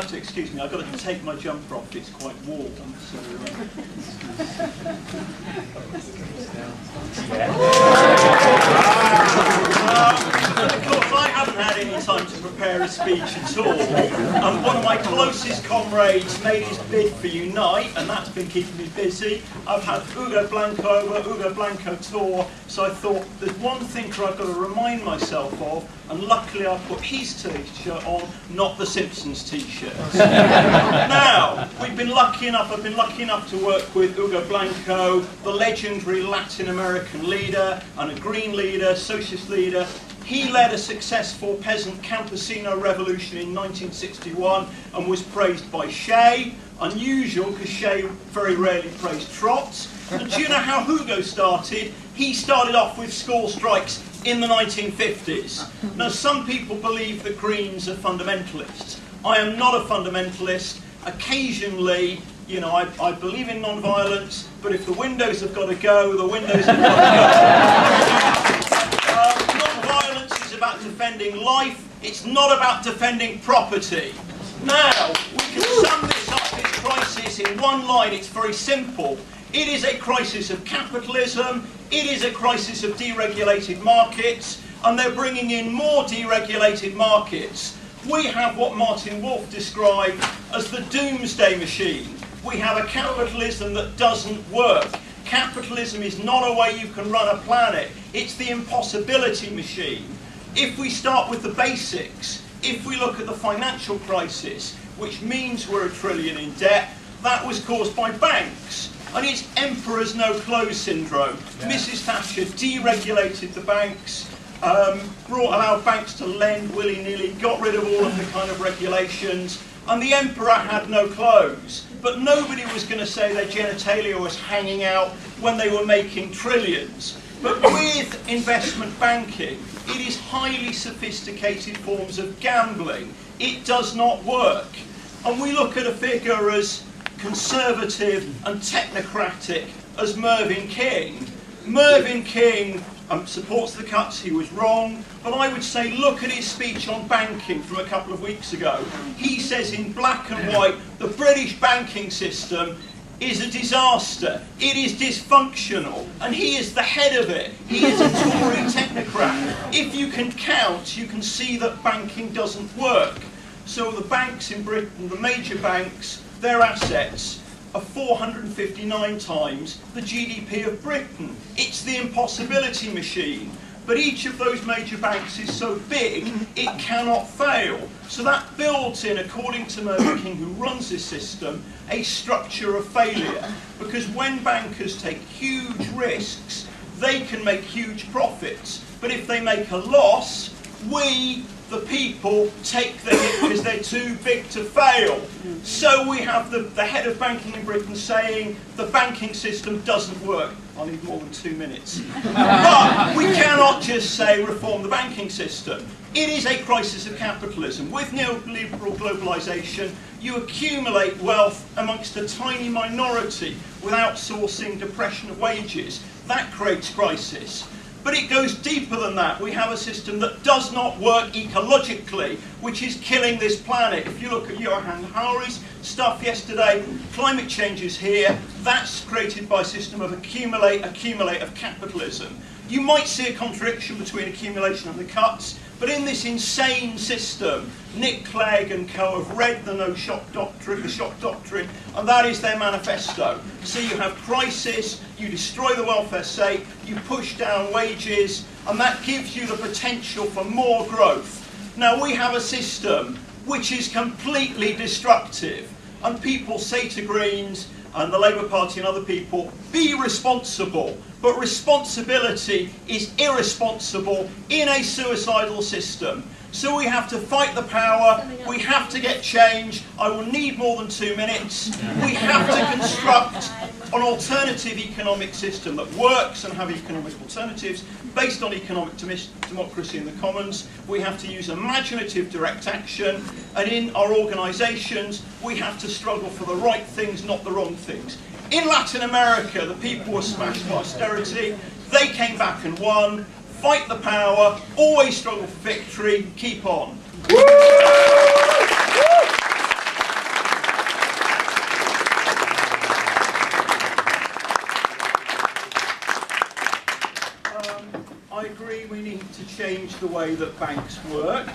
have to excuse me, I've got to take my jumper off, it's quite warm. So, of course, I haven't had any time to prepare a speech at all. One of my closest comrades made his bid for Unite, and that's been keeping me busy. I've had Ugo Blanco tour, so I thought there's one thinker I've got to remind myself of, and luckily I put his t-shirt on, not the Simpsons t-shirt. Now, I've been lucky enough to work with Ugo Blanco, the legendary Latin American leader, and a green leader, socialist leader. He led a successful peasant campesino revolution in 1961 and was praised by Che. Unusual, because Che very rarely praised Trots. And do you know how Hugo started? He started off with school strikes in the 1950s. Now, some people believe that Greens are fundamentalists. I am not a fundamentalist. Occasionally, you know, I believe in non-violence, but if the windows have got to go, the windows have got to go. Non-violence is about defending life. It's not about defending property. Now, we can sum this up, this crisis, in one line. It's very simple. It is a crisis of capitalism. It is a crisis of deregulated markets, and they're bringing in more deregulated markets. We have what Martin Wolf described as the doomsday machine. We have a capitalism that doesn't work. Capitalism is not a way you can run a planet. It's the impossibility machine. If we start with the basics, if we look at the financial crisis, which means we're $1 trillion in debt, that was caused by banks. And it's emperor's no clothes syndrome. Yeah. Mrs. Thatcher deregulated the banks, allowed banks to lend willy-nilly, got rid of all of the kind of regulations, and the emperor had no clothes. But nobody was going to say their genitalia was hanging out when they were making trillions. But with investment banking, it is highly sophisticated forms of gambling. It does not work. And we look at a figure as conservative and technocratic as Mervyn King. Mervyn King supports the cuts, he was wrong, but I would say look at his speech on banking from a couple of weeks ago. He says in black and white, the British banking system is a disaster, it is dysfunctional, and he is the head of it. He is a Tory technocrat. If you can count, you can see that banking doesn't work. So the banks in Britain, the major banks, their assets are 459 times the GDP of Britain. It's the impossibility machine. But each of those major banks is so big, it cannot fail. So that builds in, according to Mervyn King, who runs this system, a structure of failure. Because when bankers take huge risks, they can make huge profits. But if they make a loss, we, the people, take the hit because they're too big to fail. So we have the head of banking in Britain saying the banking system doesn't work. I need more than 2 minutes. But we cannot just say reform the banking system. It is a crisis of capitalism. With neoliberal globalisation, you accumulate wealth amongst a tiny minority with outsourcing, depression of wages. That creates crisis. But it goes deeper than that. We have a system that does not work ecologically, which is killing this planet. If you look at Johan Hari's stuff yesterday, climate change is here. That's created by a system of accumulate of capitalism. You might see a contradiction between accumulation and the cuts, but in this insane system, Nick Clegg and co have read the shock doctrine, and that is their manifesto. So you have crisis, you destroy the welfare state, you push down wages, and that gives you the potential for more growth. Now we have a system which is completely destructive, and people say to Greens and the Labour Party and other people, be responsible. But responsibility is irresponsible in a suicidal system. So we have to fight the power, we have to get change. I will need more than 2 minutes. We have to construct an alternative economic system that works and have economic alternatives based on economic democracy in the commons. We have to use imaginative direct action, and in our organisations we have to struggle for the right things, not the wrong things. In Latin America, the people were smashed by austerity. They came back and won. Fight the power, always struggle for victory, keep on. I agree we need to change the way that banks work.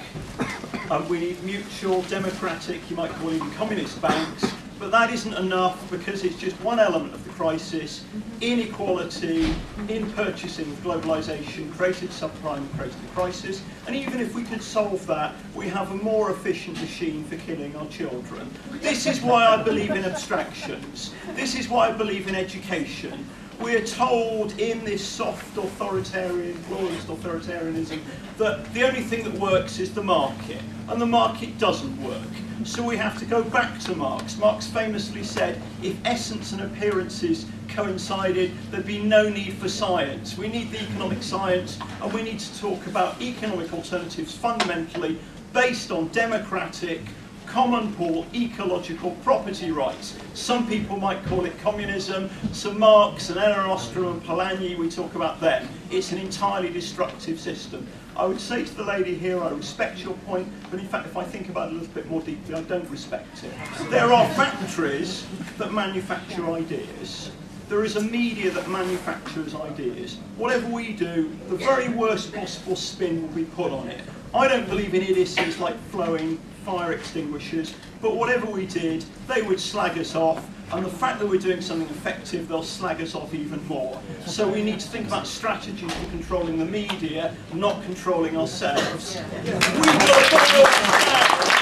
We need mutual, democratic, you might call even communist banks, but that isn't enough because it's just one element of the crisis. Inequality in purchasing of globalisation created subprime, created the crisis, and even if we could solve that, we have a more efficient machine for killing our children. This is why I believe in abstractions. This is why I believe in education. We're told in this soft authoritarian, glorious authoritarianism, that the only thing that works is the market, and the market doesn't work. So we have to go back to Marx. Marx famously said, if essence and appearances coincided, there'd be no need for science. We need the economic science, and we need to talk about economic alternatives fundamentally based on democratic, common pool, ecological property rights. Some people might call it communism. So Marx and Elinor Ostrom and Polanyi, we talk about them. It's an entirely destructive system. I would say to the lady here, I respect your point, but in fact, if I think about it a little bit more deeply, I don't respect it. There are factories that manufacture ideas. There is a media that manufactures ideas. Whatever we do, the very worst possible spin will be put on it. I don't believe in idiocies like flowing fire extinguishers, but whatever we did, they would slag us off, and the fact that we're doing something effective, they'll slag us off even more. So we need to think about strategies for controlling the media, not controlling ourselves. We've got to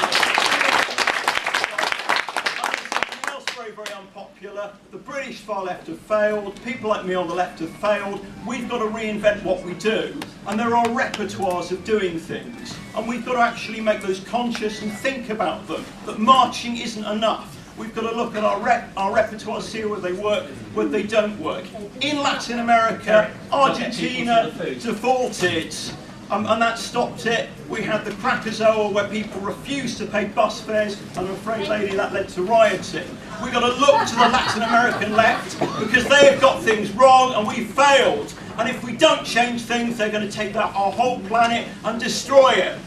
very unpopular. The British far left have failed. People like me on the left have failed. We've got to reinvent what we do. And there are repertoires of doing things. And we've got to actually make those conscious and think about them. That marching isn't enough. We've got to look at our repertoires, see where they work, where they don't work. In Latin America, Argentina defaulted. And that stopped it. We had the Krakatoa where people refused to pay bus fares, and I'm afraid, lady, that led to rioting. We've got to look to the Latin American left because they have got things wrong and we failed. And if we don't change things, they're going to take our whole planet and destroy it.